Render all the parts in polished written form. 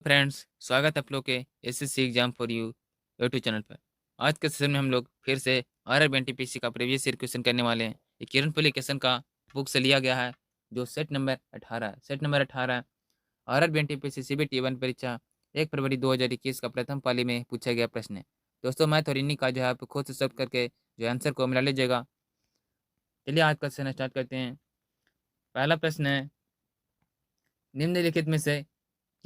Friends, स्वागत है आप लोग के SSC exam for you YouTube channel पर। आज के सेशन में हम लोग फिर से आरआरबी एनटीपीसी का प्रीवियस ईयर क्वेश्चन करने वाले हैं। ये किरण पब्लिकेशन का बुक से लिया गया है, जो सेट नंबर 18 है। Set number 18 RRB NTPC CBT 1 परीक्षा 1 फरवरी 2021 का प्रथम पाली में पूछा गया प्रश्न है। दोस्तों, मैथ और इन्हीं का जो है आप खुद से सब करके जो आंसर को मिला लीजिएगा। चलिए आज का सेशन स्टार्ट करते हैं। पहला प्रश्न है, निम्नलिखित में से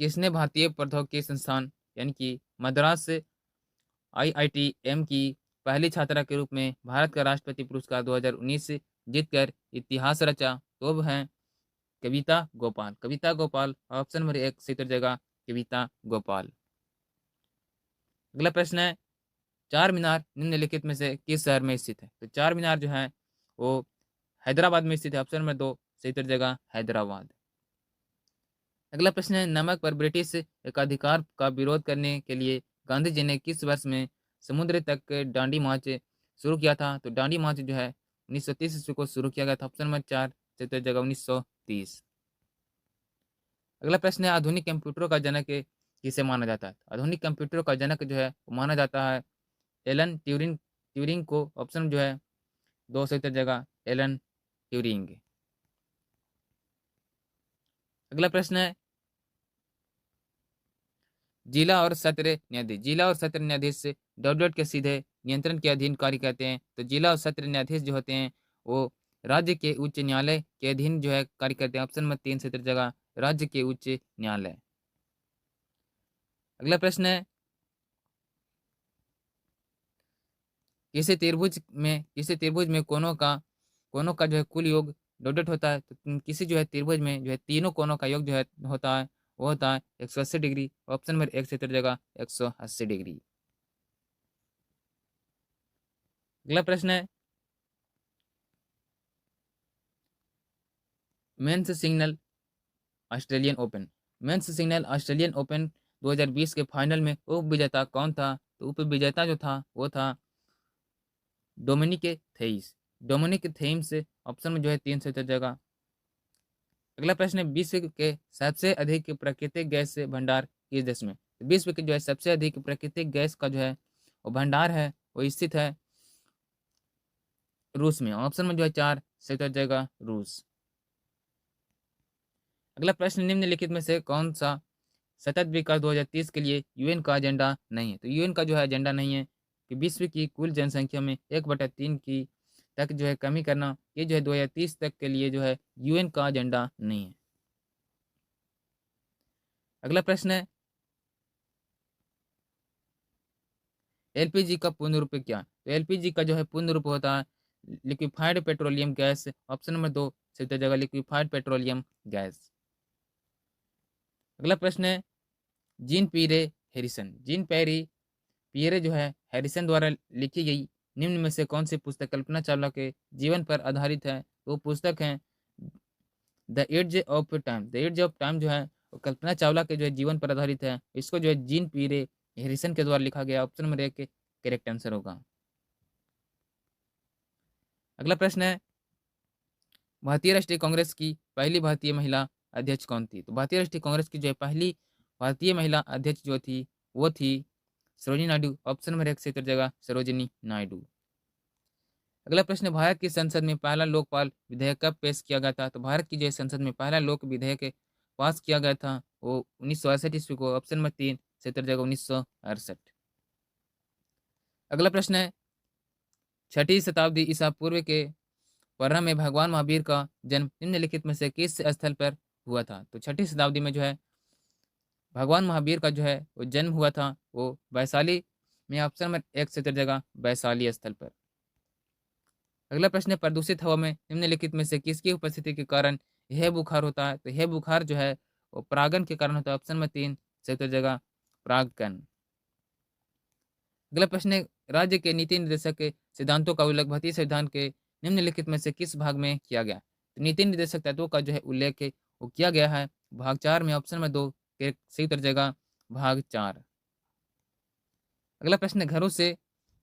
किसने भारतीय प्रौद्योगिकी संस्थान यानी कि मद्रास आईआईटीएम की पहली छात्रा के रूप में भारत का राष्ट्रपति पुरस्कार 2019 जीतकर इतिहास रचा? तो वह हैं कविता गोपाल। कविता गोपाल ऑप्शन नंबर 1 सही उत्तर जगह कविता गोपाल। अगला प्रश्न है, चार मीनार निम्नलिखित में से किस शहर में स्थित है? तो चार मीनार जो है वो हैदराबाद में स्थित है। ऑप्शन नंबर 2 सही उत्तर जगह हैदराबाद। अगला प्रश्न है, नमक पर ब्रिटिश एकाधिकार का विरोध करने के लिए गांधी जी ने किस वर्ष में समुद्र तक दांडी मार्च शुरू किया था? तो दांडी मार्च जो है 1930 ईस्वी को शुरू किया गया था। ऑप्शन नंबर 4 सही जगह 1930। अगला प्रश्न है, आधुनिक कंप्यूटरों का जनक किसे माना जाता है? आधुनिक कंप्यूटरों का जनक जो है वो माना जाता है एलन ट्यूरिंग ट्यूरिंग को। ऑप्शन जो है 2 सही जगह एलन ट्यूरिंग। अगला प्रश्न है, जिला और सत्र न्यायाधीश से डॉट डॉट के सीधे नियंत्रण के अधीन कार्य करते हैं। तो जिला और सत्र न्यायाधीश जो होते हैं वो राज्य के उच्च न्यायालय के अधीन जो है कार्य करते हैं। ऑप्शन नंबर 3 सत्र जगह राज्य के उच्च न्यायालय। अगला प्रश्न है, किसी त्रिभुज में कोनों का जो है कुल योग डॉट डॉट होता है। तो किसी जो है त्रिभुज में जो है तीनों कोनों का योग जो है होता है वो होता है 180 डिग्री। ऑप्शन नंबर 1 सत्र जगह 180 डिग्री। अगला प्रश्न है, mains signal Australian open mains signal Australian open 2020 के फाइनल में उप विजेता कौन था? तो उप विजेता जो था वो था डोमिनिक थेइस। डोमिनिक थेइम्स ऑप्शन में जो है 3 से जगह। अगला प्रश्न है, विश्व के सबसे अधिक प्राकृतिक गैस भंडार किस देश में? तो विश्व के जो है सबसे अधिक प्राकृतिक गैस का जो है वो भंडार है वो स्थित है रूस में। ऑप्शन में जो है 4 से जगह रूस। अगला प्रश्न, निम्नलिखित में से कौन सा सतत विकास 2030 के लिए यूएन का एजेंडा नहीं है? तो यूएन का जो है एजेंडा नहीं है कि विश्व की कुल जनसंख्या में 1/3 की तक जो है कमी करना, ये जो है 2030 तक के लिए जो है यूएन का एजेंडा नहीं है। अगला प्रश्न है, एलपीजी का पूर्ण रूप क्या है? तो एलपीजी का जो है पूर्ण रूप होता है liquefied petroleum gas. Option number 2 सही जगह लिक्विफाइड पेट्रोलियम गैस। अगला प्रश्न है, Jean Pierre Harrison Jean Pierre Pierre जो है हैरिसन द्वारा लिखी गई निम्न में से कौन सी पुस्तक कल्पना चावला के जीवन पर आधारित है? वो पुस्तक है द एज ऑफ टाइम जो है वो कल्पना चावला के जो है जीवन पर आधारित है। इसको जो है जीन पीरे हैरिसन के द्वारा लिखा गया। ऑप्शन नंबर 1 करेक्ट आंसर होगा। अगला प्रश्न है, भारतीय राष्ट्रीय कांग्रेस की पहली भारतीय महिला अध्यक्ष कौन थी? तो भारतीय राष्ट्रीय कांग्रेस की जो है पहली भारतीय महिला अध्यक्ष जो थी वो थी सरोजिनी नायडू। ऑप्शन नंबर 1 से उत्तर जगह सरोजिनी नायडू। अगला प्रश्न, भारत की संसद में पहला लोकपाल विधेयक कब पेश किया गया था? तो भारत की जो है संसद में पहला लोक विधेयक पास किया गया था वो 1968 ईस्वी को। ऑप्शन नंबर 3 से उत्तर जगह 1968। अगला प्रश्न है, छठी शताब्दी ईसा पूर्व के प्रारंभ में भगवान महावीर का जन्म निम्नलिखित में से किस स्थल पर हुआ था? तो छठी शताब्दी में जो है भगवान महावीर का जो है वो जन्म हुआ था वो वैशाली में। ऑप्शन नंबर 1 से उत्तर जगह वैशाली स्थल पर। अगला प्रश्न है, प्रदूषित हवा में निम्नलिखित में से किसकी उपस्थिति के कारण यह बुखार होता है? तो यह बुखार जो है वो परागन के कारण होता है। ऑप्शन में 3 से उत्तर जगह परागकण। अगला प्रश्न है, राज्य के नीति निर्देशक के सिद्धांतों का उल्लेख भारतीय संविधान के निम्नलिखित में से किस भाग में किया गया? तो नीति निर्देशक तत्वों का जो है उल्लेख है वो किया गया है भाग 4 में। ऑप्शन में 2 के सही उत्तर जगह भाग 4। अगला प्रश्न है,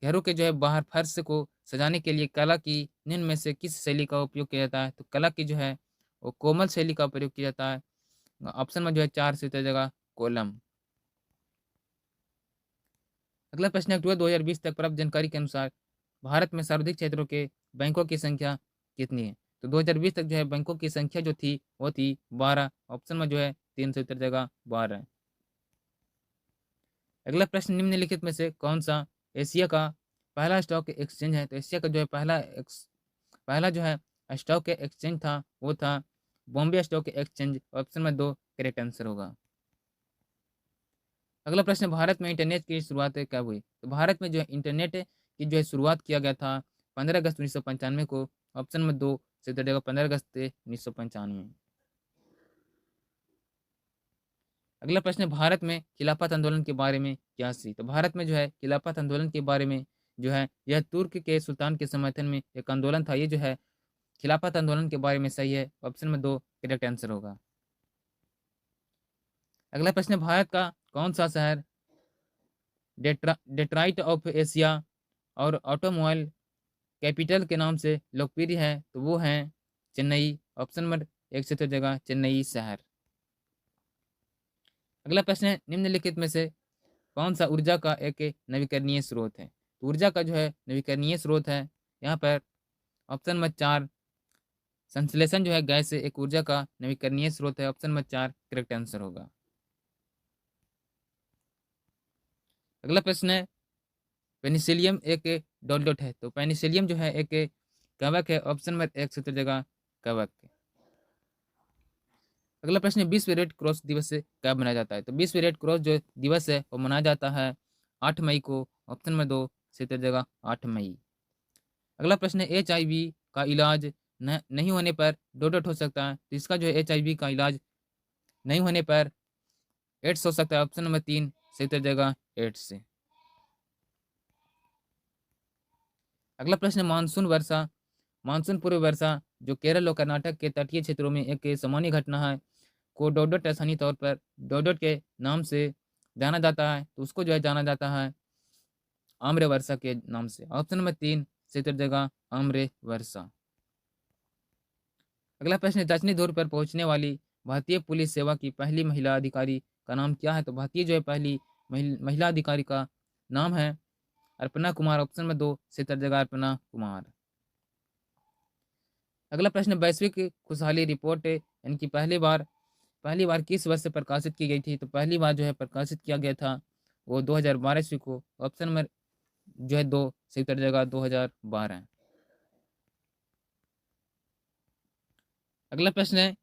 घरों के जो है बाहर फर्श को सजाने के लिए कला की निम्न में से किस शैली का उपयोग किया जाता है? तो कला की जो है वो कोमल शैली का प्रयोग किया जाता है। ऑप्शन में जो है 4 से उत्तर जगह कोलम। अगला प्रश्न है, अक्टूबर 2020 तक प्राप्त जानकारी के अनुसार भारत में सार्वजनिक क्षेत्रों के बैंकों की संख्या कितनी है? तो 2020 तक जो है बैंकों की संख्या जो थी वो थी 12। ऑप्शन में जो है 3 से उत्तर जगह 12 है। अगला प्रश्न, निम्नलिखित में से कौन सा एशिया का पहला स्टॉक एक्सचेंज है? तो एशिया का जो है पहला जो है स्टॉक एक्सचेंज था वो था बॉम्बे स्टॉक एक्सचेंज। ऑप्शन में 2 करेक्ट आंसर होगा। अगला प्रश्न, भारत में इंटरनेट की शुरुआत कब हुई? तो भारत में जो है इंटरनेट की जो है शुरुआत किया गया था 15 अगस्त 1995 को। ऑप्शन में 2 से उत्तर देगा 15 अगस्त 1995। अगला प्रश्न, भारत में खिलाफत आंदोलन के बारे में क्या सी? तो भारत में जो है खिलाफत आंदोलन के बारे में जो है यह तुर्क के सुल्तान के समर्थन में एक आंदोलन था। ये जो है खिलाफत आंदोलन के बारे में सही है। ऑप्शन में 2 करेक्ट आंसर होगा। अगला प्रश्न, भारत का कौन सा शहर डेट्राइट ऑफ एशिया और ऑटोमोबाइल कैपिटल के नाम से लोकप्रिय है? तो वो है चेन्नई। ऑप्शन नंबर 1 से जगह चेन्नई शहर। अगला प्रश्न है, निम्नलिखित में से कौन सा ऊर्जा का एक नवीकरणीय स्रोत है? तो ऊर्जा का जो है नवीकरणीय स्रोत है यहाँ पर ऑप्शन नंबर 4 संश्लेषण जो है गैस से एक ऊर्जा का नवीकरणीय स्रोत है। ऑप्शन नंबर 4 करेक्ट आंसर होगा। अगला प्रश्न है, पेनिसिलियम एक डॉट डॉट है। तो पेनिसिलियम जो है एक कवक है। ऑप्शन नंबर 1 से जगह कवक। अगला प्रश्न है, विश्व रेड क्रॉस दिवस से कब मनाया जाता है? तो विश्व रेड क्रॉस जो दिवस है वो मनाया जाता है 8 मई को। ऑप्शन नंबर 2 से जगह 8 मई। अगला प्रश्न है, HIV का इलाज नहीं होने पर डॉट डॉट हो सकता है। तो इसका जो है HIV का इलाज नहीं होने पर एड्स हो सकता है। ऑप्शन नंबर 3 से जगह एड्स से। अगला प्रश्न है, मानसून पूर्व वर्षा जो केरल और कर्नाटक के तटीय क्षेत्रों में एक सामान्य घटना है को डॉट डॉट आसानी तौर पर डॉट डॉट के नाम से जाना जाता है। तो उसको जो है जाना जाता है आम्र वर्षा के नाम से। ऑप्शन नंबर 3 से जगह आम्र वर्षा। अगला प्रश्न है, दक्षिणी ध्रुव पर पहुंचने वाली भारतीय पुलिस सेवा की पहली महिला अधिकारी का नाम क्या है? तो भारतीय जो है पहली महिला अधिकारी का नाम है अर्पणा कुमार। ऑप्शन नंबर 2 से जगह अर्पणा कुमार। अगला प्रश्न, वैश्विक खुशहाली रिपोर्ट इनकी पहली बार किस वर्ष से प्रकाशित की गई थी? तो पहली बार जो है प्रकाशित किया गया था वो 2012 ईस्वी को। ऑप्शन नंबर जो है 2 से उत्तर जगह 2012। अगला प्रश्न है,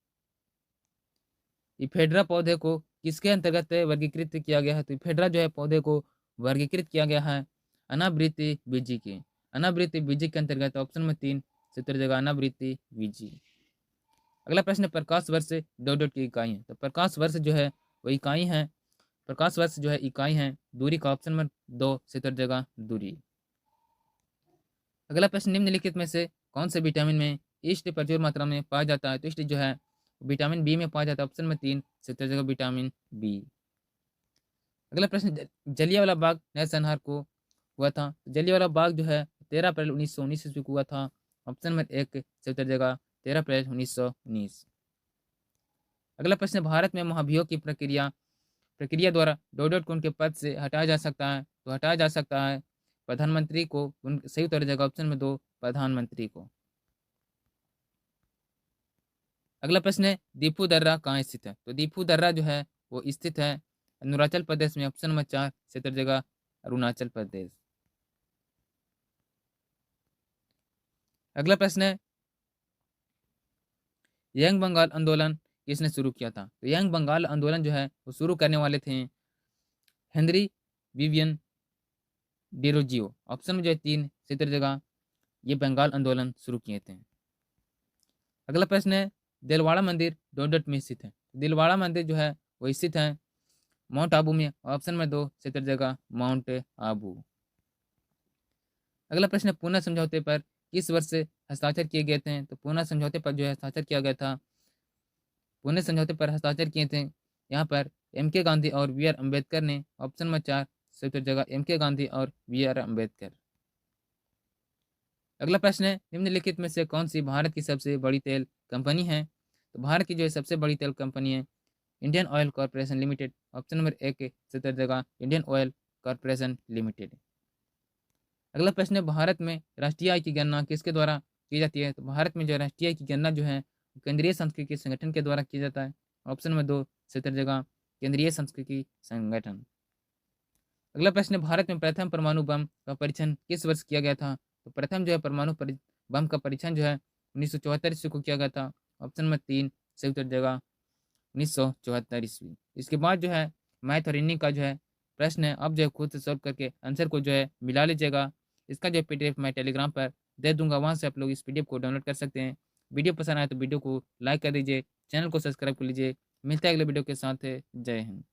इफेड्रा पौधे को किसके अंतर्गत वर्गीकृत किया गया है? तो इफेड्रा जो है पौधे को वर्गीकृत किया गया है अनावृति बीजी के के अंतर्गत। ऑप्शन नंबर 3 से उत्तर जगह अनावृति बीजी। अगला प्रश्न, प्रकाश वर्ष डॉट डॉट की इकाई है। तो प्रकाश वर्ष जो है वो इकाई है प्रकाश वर्ष जो है इकाई है दूरी का। ऑप्शन नंबर 2 से उत्तर जगह दूरी। अगला प्रश्न, निम्नलिखित में से कौन से विटामिन में ईस्ट प्रचुर मात्रा में पाया जाता है? तो ईस्ट जो है विटामिन बी में पाया जाता है। ऑप्शन नंबर 3 से उत्तर जगह विटामिन बी। अगला प्रश्न, जलियांवाला बाग नरसंहार को हुआ था। जलियांवाला बाग जो है 13 अप्रैल 1919 ईस्वी को हुआ था। ऑप्शन नंबर 1 से उत्तर जगह 13 अप्रैल 1919। अगला प्रश्न, भारत में महाभियोग की प्रक्रिया द्वारा डॉट डॉट को उनके पद से हटाया जा सकता है। तो हटाया जा सकता है प्रधानमंत्री को। सही उत्तर जगह ऑप्शन में 2 प्रधानमंत्री को। अगला प्रश्न है, दीपू दर्रा कहाँ स्थित है? तो दीपू दर्रा जो है वो स्थित है अरुणाचल प्रदेश में। ऑप्शन नंबर 4 से उत्तर जगह अरुणाचल प्रदेश। अगला प्रश्न है, यंग बंगाल आंदोलन किसने शुरू किया था? तो यंग बंगाल आंदोलन जो है वो शुरू करने वाले थे हेनरी विवियन डिरोजियो। ऑप्शन में जो है 3 से उत्तर जगह ये बंगाल आंदोलन शुरू किए थे। अगला प्रश्न है, दिलवाड़ा मंदिर डॉट डॉट में स्थित है। दिलवाड़ा मंदिर जो है वो स्थित है माउंट आबू में। ऑप्शन में 2 से उत्तर जगह माउंट आबू। अगला प्रश्न है, पूना समझौते पर किस वर्ष से हस्ताक्षर किए गए थे? तो पूना समझौते पर जो है हस्ताक्षर किया गया था पुणे समझौते पर हस्ताक्षर किए थे यहाँ पर MK गांधी और BR अम्बेडकर ने। ऑप्शन नंबर 4 से उत्तर जगह MK गांधी और BR अम्बेडकर। अगला प्रश्न है, निम्नलिखित में से कौन सी भारत की सबसे बड़ी तेल कंपनी है? तो भारत की जो है सबसे बड़ी तेल कंपनी है Indian oil corporation limited. Option number 1 से उत्तर जगह इंडियन ऑयल कॉर्पोरेशन लिमिटेड। अगला प्रश्न है, भारत में राष्ट्रीय आय की गणना किसके द्वारा की जाती है? तो भारत में जो राष्ट्रीय आय की गणना जो है केंद्रीय सांख्यिकी संगठन के द्वारा किया जाता है। ऑप्शन नंबर 2 सही जगह केंद्रीय सांख्यिकी संगठन। अगला प्रश्न है, भारत में प्रथम परमाणु बम का परीक्षण किस वर्ष किया गया था? तो प्रथम जो है बम का परीक्षण जो है 1974 ईस्वी को किया गया था। ऑप्शन नंबर 3 सही उत्तर जगह 1974 ईस्वी। इसके बाद जो है मैथ और रीजनिंग का जो है प्रश्न है, अब जो है खुद से सॉल्व करके आंसर को जो है मिला लीजिएगा। इसका जो पीडीएफ मैं टेलीग्राम पर दे दूंगा, वहां से आप लोग इस पीडीएफ को डाउनलोड कर सकते हैं। वीडियो पसंद आए तो वीडियो को लाइक कर दीजिए, चैनल को सब्सक्राइब कर लीजिए। मिलते हैं अगले वीडियो के साथ। जय हिंद।